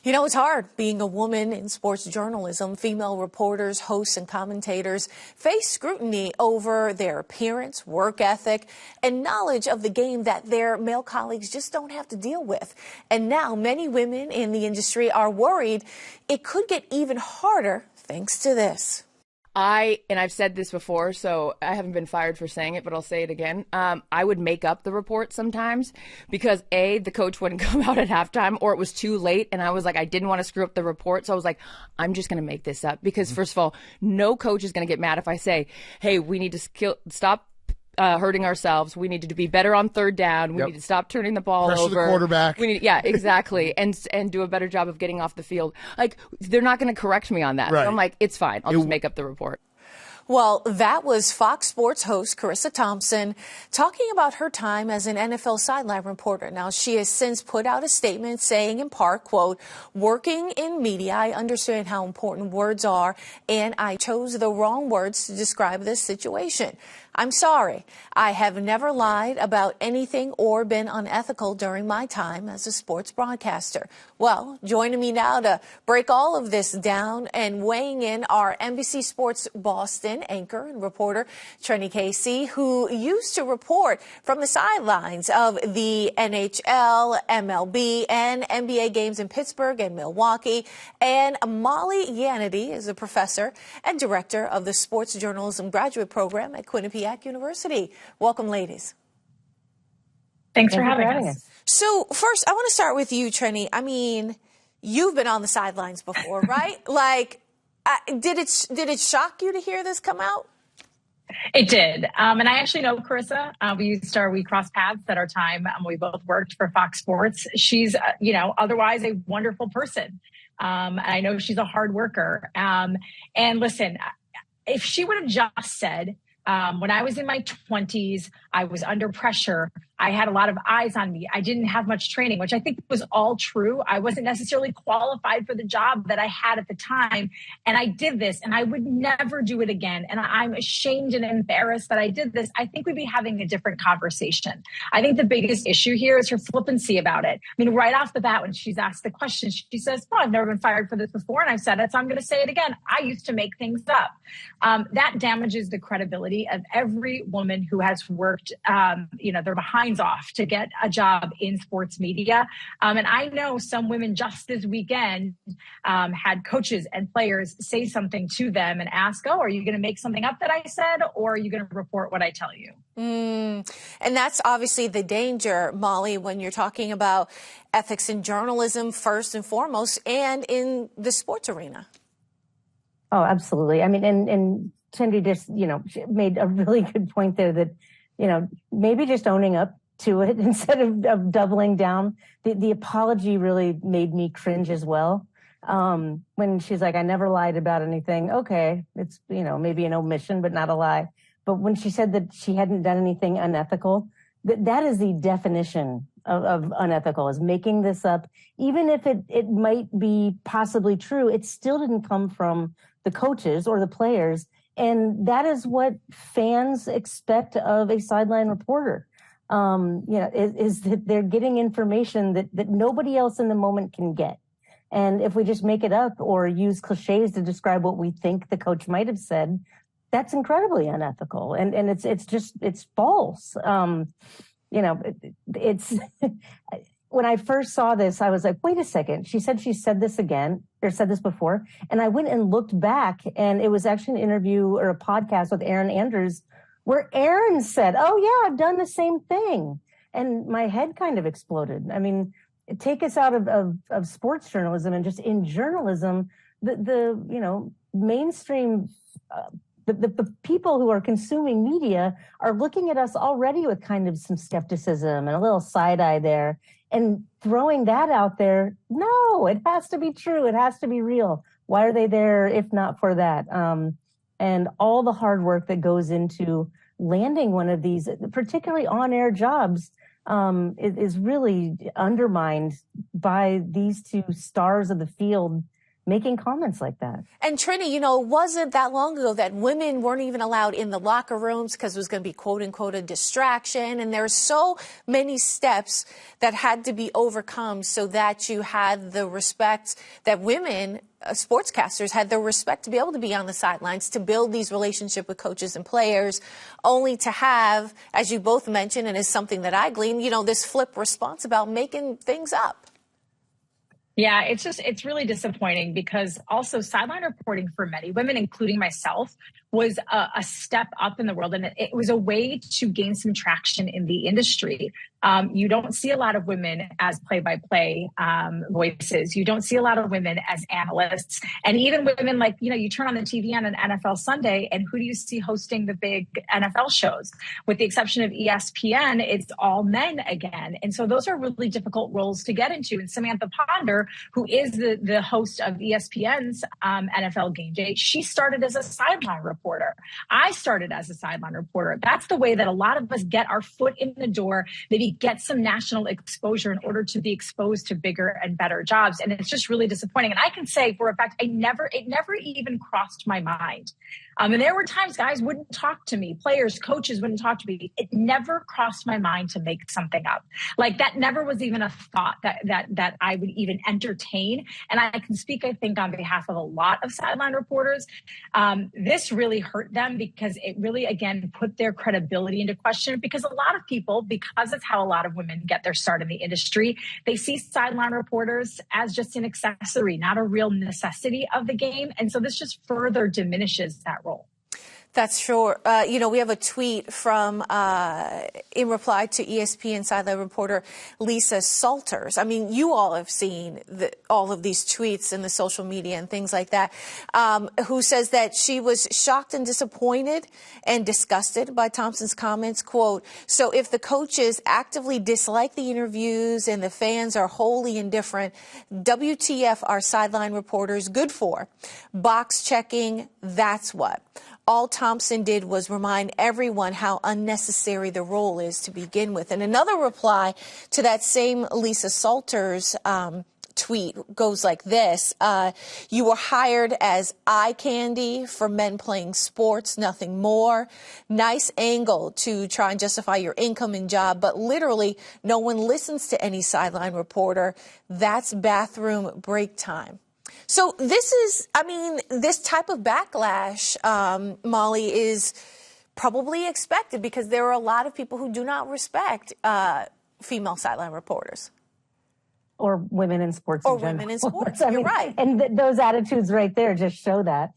You know, it's hard being a woman in sports journalism. Female reporters, hosts, and commentators face scrutiny over their appearance, work ethic, and knowledge of the game that their male colleagues just don't have to deal with. And now many women in the industry are worried it could get even harder thanks to this. I've said this before, so I haven't been fired for saying it, but I'll say it again. I would make up the report sometimes because the coach wouldn't come out at halftime, or it was too late. And I was like, I didn't want to screw up the report. So I was like, I'm just going to make this up because first of all, no coach is going to get mad if I say, hey, we need to stop hurting ourselves. We need to be better on third down. We need to stop turning the ball Pressure over. the quarterback. Yeah, exactly. and do a better job of getting off the field. Like, they're not going to correct me on that. Right. So I'm like, it's fine. I'll just make up the report. Well, that was Fox Sports host Charissa Thompson talking about her time as an NFL sideline reporter. Now, she has since put out a statement saying in part, quote, working in media, I understand how important words are, and I chose the wrong words to describe this situation. I'm sorry. I have never lied about anything or been unethical during my time as a sports broadcaster. Well, joining me now to break all of this down and weighing in are NBC Sports Boston anchor and reporter Trenni Casey, who used to report from the sidelines of the NHL, MLB, and NBA games in Pittsburgh and Milwaukee. And Molly Yanity is a professor and director of the Sports Journalism Graduate Program at Quinnipiac University. Welcome, ladies. Thanks for having us. So first, I want to start with you, Trenni. I mean, you've been on the sidelines before, right? Like, did it shock you to hear this come out? It did. And I actually know Charissa. We crossed paths at our time. We both worked for Fox Sports. She's, otherwise a wonderful person. I know she's a hard worker. And listen, if she would have just said, when I was in my 20s, I was under pressure. I had a lot of eyes on me. I didn't have much training, which I think was all true. I wasn't necessarily qualified for the job that I had at the time. And I did this, and I would never do it again. And I'm ashamed and embarrassed that I did this. I think we'd be having a different conversation. I think the biggest issue here is her flippancy about it. I mean, right off the bat, when she's asked the question, she says, oh, I've never been fired for this before. And I've said it, so I'm going to say it again. I used to make things up. That damages the credibility of every woman who has worked, their behinds off to get a job in sports media. And I know some women just this weekend had coaches and players say something to them and ask, oh, are you going to make something up that I said, or are you going to report what I tell you? And that's obviously the danger, Molly, when you're talking about ethics in journalism first and foremost, and in the sports arena. Oh, absolutely. I mean, and Cindy just, made a really good point there that, maybe just owning up to it instead of doubling down. The apology really made me cringe as well. When she's like, I never lied about anything. Okay. It's, maybe an omission, but not a lie. But when she said that she hadn't done anything unethical, that is the definition of unethical, is making this up. Even if it might be possibly true, it still didn't come from the coaches or the players. And that is what fans expect of a sideline reporter. Is that they're getting information that nobody else in the moment can get. And if we just make it up or use cliches to describe what we think the coach might have said, that's incredibly unethical. And it's false. It's when I first saw this, I was like, wait a second. She said this again, or said this before. And I went and looked back, and it was actually an interview or a podcast with Erin Andrews, where Erin said, oh, yeah, I've done the same thing. And my head kind of exploded. I mean, take us out of sports journalism and just in journalism, the mainstream, the people who are consuming media are looking at us already with kind of some skepticism and a little side eye there, and throwing that out there. No, it has to be true. It has to be real. Why are they there if not for that? And all the hard work that goes into landing one of these, particularly on-air jobs, is really undermined by these two stars of the field making comments like that. And Trini, it wasn't that long ago that women weren't even allowed in the locker rooms because it was going to be quote unquote a distraction. And there's so many steps that had to be overcome so that you had the respect that women sportscasters had the respect to be able to be on the sidelines, to build these relationships with coaches and players, only to have, as you both mentioned, and is something that I glean, this flip response about making things up. Yeah, it's really disappointing because also sideline reporting for many women, including myself, was a step up in the world. And it was a way to gain some traction in the industry. You don't see a lot of women as play-by-play voices. You don't see a lot of women as analysts. And even women like, you turn on the TV on an NFL Sunday, and who do you see hosting the big NFL shows? With the exception of ESPN, it's all men again. And so those are really difficult roles to get into. And Samantha Ponder, who is the host of ESPN's NFL Game Day, she started as a sideline reporter. I started as a sideline reporter. That's the way that a lot of us get our foot in the door, maybe get some national exposure in order to be exposed to bigger and better jobs. And it's just really disappointing. And I can say for a fact, it never even crossed my mind. And there were times guys wouldn't talk to me, players, coaches wouldn't talk to me. It never crossed my mind to make something up. Like that never was even a thought that I would even entertain. And I can speak, I think, on behalf of a lot of sideline reporters. This really hurt them because it really, again, put their credibility into question, because a lot of people, because it's how a lot of women get their start in the industry, they see sideline reporters as just an accessory, not a real necessity of the game. And so this just further diminishes that role. That's sure. We have a tweet from, in reply to ESPN sideline reporter Lisa Salters. I mean, you all have seen all of these tweets in the social media and things like that, who says that she was shocked and disappointed and disgusted by Thompson's comments. Quote, "So if the coaches actively dislike the interviews and the fans are wholly indifferent, WTF are sideline reporters good for? Box checking, that's what. All Thompson did was remind everyone how unnecessary the role is to begin with." And another reply to that same Lisa Salters tweet goes like this. "You were hired as eye candy for men playing sports, nothing more. Nice angle to try and justify your income and job, but literally no one listens to any sideline reporter. That's bathroom break time." So this type of backlash, Molly, is probably expected because there are a lot of people who do not respect female sideline reporters. Or women in sports in general. Women in sports, You're right. And those attitudes right there just show that.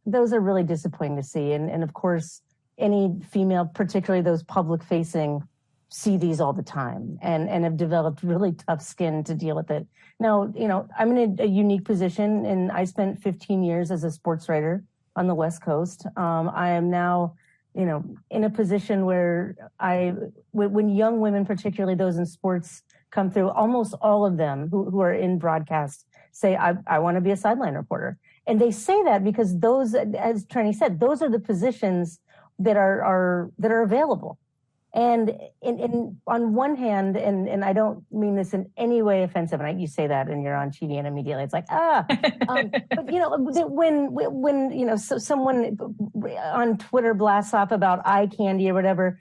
Those are really disappointing to see. And of course, any female, particularly those public-facing, see these all the time and have developed really tough skin to deal with it. Now, I'm in a unique position, and I spent 15 years as a sports writer on the West Coast. I am now, in a position where when young women, particularly those in sports, come through, almost all of them who are in broadcast say, I want to be a sideline reporter. And they say that because those, as Trini said, those are the positions that are available. And on one hand, and I don't mean this in any way offensive, and you say that and you're on TV and immediately it's like, but when someone on Twitter blasts off about eye candy or whatever,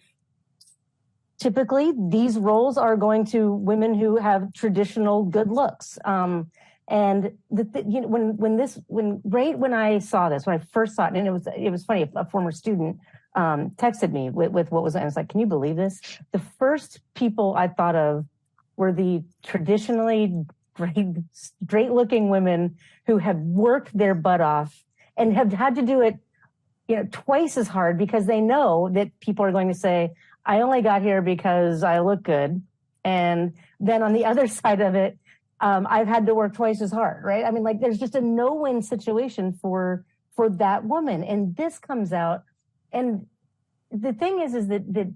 typically these roles are going to women who have traditional good looks. And when I saw this, when I first saw it, and it was funny, a former student texted me with what was, and I was like, can you believe this? The first people I thought of were the traditionally great looking women who had worked their butt off and have had to do it, twice as hard because they know that people are going to say, I only got here because I look good. And then on the other side of it, I've had to work twice as hard, right? I mean, like there's just a no-win situation for that woman. And this comes out. And the thing is that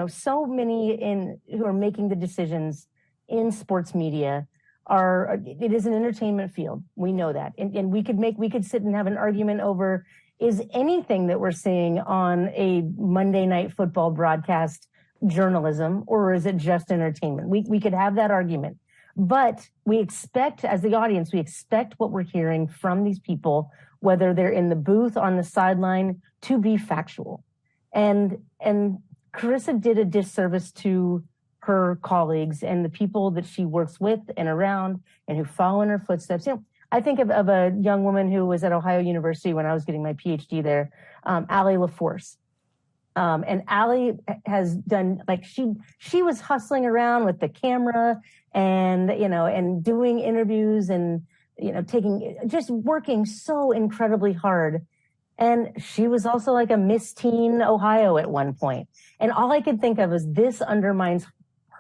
so many who are making the decisions in sports media it is an entertainment field. We know that. And we could sit and have an argument over, is anything that we're seeing on a Monday Night Football broadcast journalism, or is it just entertainment? We could have that argument. But we expect, as the audience, we expect what we're hearing from these people, whether they're in the booth, on the sideline, to be factual. And Charissa did a disservice to her colleagues and the people that she works with and around and who follow in her footsteps. You know, I think of a young woman who was at Ohio University when I was getting my PhD there, Allie LaForce. And Allie has done, like, she was hustling around with the camera and, you know, and doing interviews and, you know, just working so incredibly hard. And she was also like a Miss Teen Ohio at one point. And all I could think of is this undermines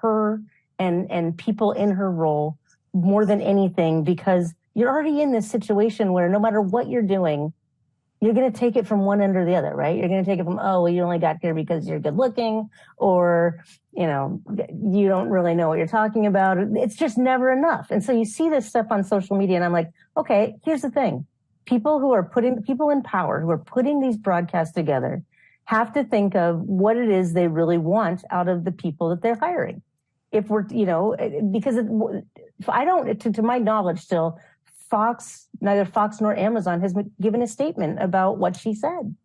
her and people in her role more than anything, because you're already in this situation where no matter what you're doing, you're going to take it from one end or the other, right? You're going to take it from, oh, well, you only got here because you're good looking, or, you know, you don't really know what you're talking about. It's just never enough. And so you see this stuff on social media and I'm like, okay, here's the thing. People in power who are putting these broadcasts together have to think of what it is they really want out of the people that they're hiring. If we're, you know, because to my knowledge still, neither Fox nor Amazon has given a statement about what she said,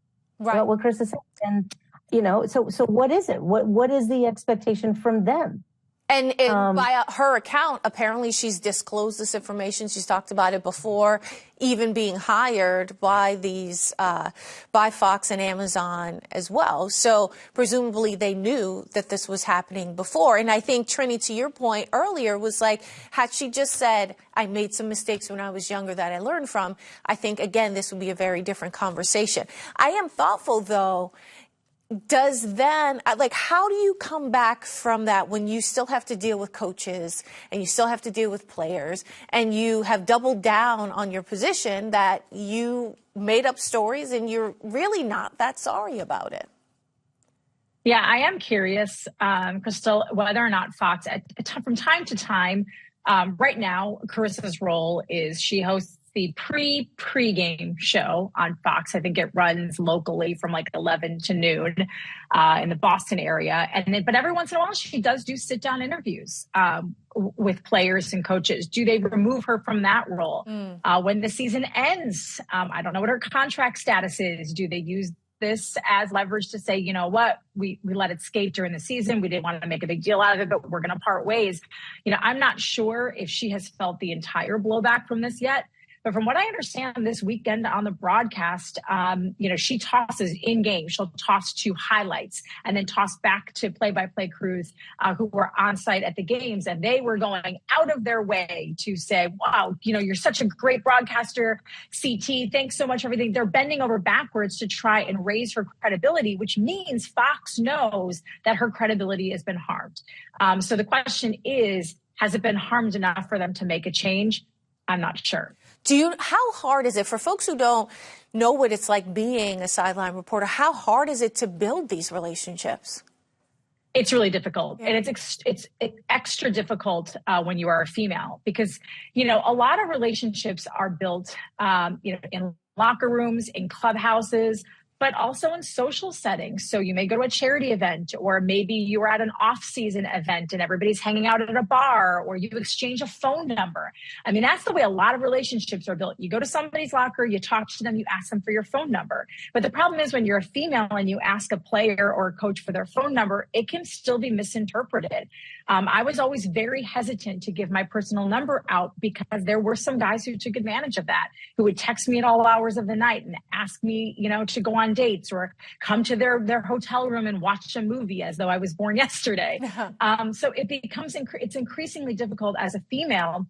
right, about what Charissa said. And, you know, so what is it? What is the expectation from them? And by her account, apparently she's disclosed this information. She's talked about it before, even being hired by by Fox and Amazon as well. So presumably they knew that this was happening before. And I think, Trini, to your point earlier, was like, had she just said, I made some mistakes when I was younger that I learned from, I think, again, this would be a very different conversation. I am thoughtful, though. How do you come back from that when you still have to deal with coaches and you still have to deal with players and you have doubled down on your position that you made up stories and you're really not that sorry about it? Yeah, I am curious, Crystal, whether or not Fox, from time to time, right now, Carissa's role is she hosts the pre-game show on Fox. I think it runs locally from like 11 to noon in the Boston area. But every once in a while, she does do sit-down interviews with players and coaches. Do they remove her from that role when the season ends? I don't know what her contract status is. Do they use this as leverage to say, you know what, we let it skate during the season. We didn't want to make a big deal out of it, but we're going to part ways. You know, I'm not sure if she has felt the entire blowback from this yet. But from what I understand this weekend on the broadcast, you know, she tosses in game. She'll toss to highlights and then toss back to play-by-play crews who were on site at the games. And they were going out of their way to say, wow, you know, you're such a great broadcaster, CT. Thanks so much for everything. They're bending over backwards to try and raise her credibility, which means Fox knows that her credibility has been harmed. So the question is, has it been harmed enough for them to make a change? I'm not sure. How hard is it for folks who don't know what it's like being a sideline reporter? How hard is it to build these relationships? It's really difficult. Yeah. And it's extra difficult when you are a female, because, you know, a lot of relationships are built, you know, in locker rooms, in clubhouses, but also in social settings. So you may go to a charity event, or maybe you are at an off-season event and everybody's hanging out at a bar, or you exchange a phone number. I mean, that's the way a lot of relationships are built. You go to somebody's locker, you talk to them, you ask them for your phone number. But the problem is when you're a female and you ask a player or a coach for their phone number, it can still be misinterpreted. I was always very hesitant to give my personal number out because there were some guys who took advantage of that, who would text me at all hours of the night and ask me, you know, to go on dates or come to their hotel room and watch a movie as though I was born yesterday. So it's increasingly difficult as a female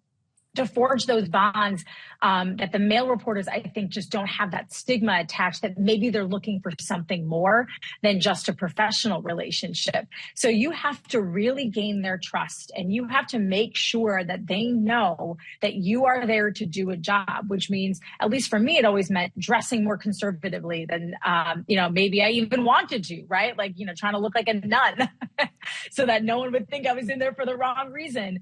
to forge those bonds that the male reporters, I think, just don't have that stigma attached, that maybe they're looking for something more than just a professional relationship. So you have to really gain their trust, and you have to make sure that they know that you are there to do a job, which means, at least for me, it always meant dressing more conservatively than, you know, maybe I even wanted to, right? Like, you know, trying to look like a nun so that no one would think I was in there for the wrong reason.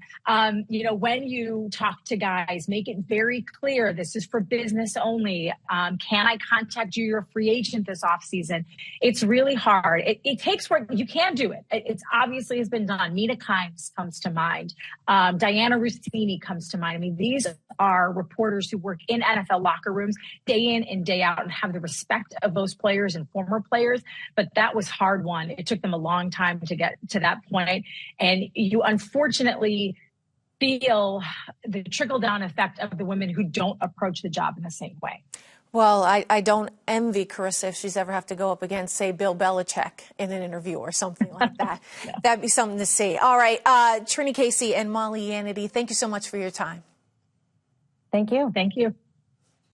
You know, when you talk talk to guys, make it very clear this is for business only. Can I contact you? You're a free agent this offseason. It's really hard. It takes work. You can do it. It's obviously has been done. Mina Kimes comes to mind. Diana Russini comes to mind. I mean, these are reporters who work in NFL locker rooms day in and day out and have the respect of those players and former players. But that was hard won. It took them a long time to get to that point. And you unfortunately feel the trickle-down effect of the women who don't approach the job in the same way. Well, I don't envy Carissa if she's ever have to go up against, say, Bill Belichick in an interview or something like that. Yeah. That'd be something to see. All right. Trini Casey and Molly Yannity, thank you so much for your time. Thank you. Thank you.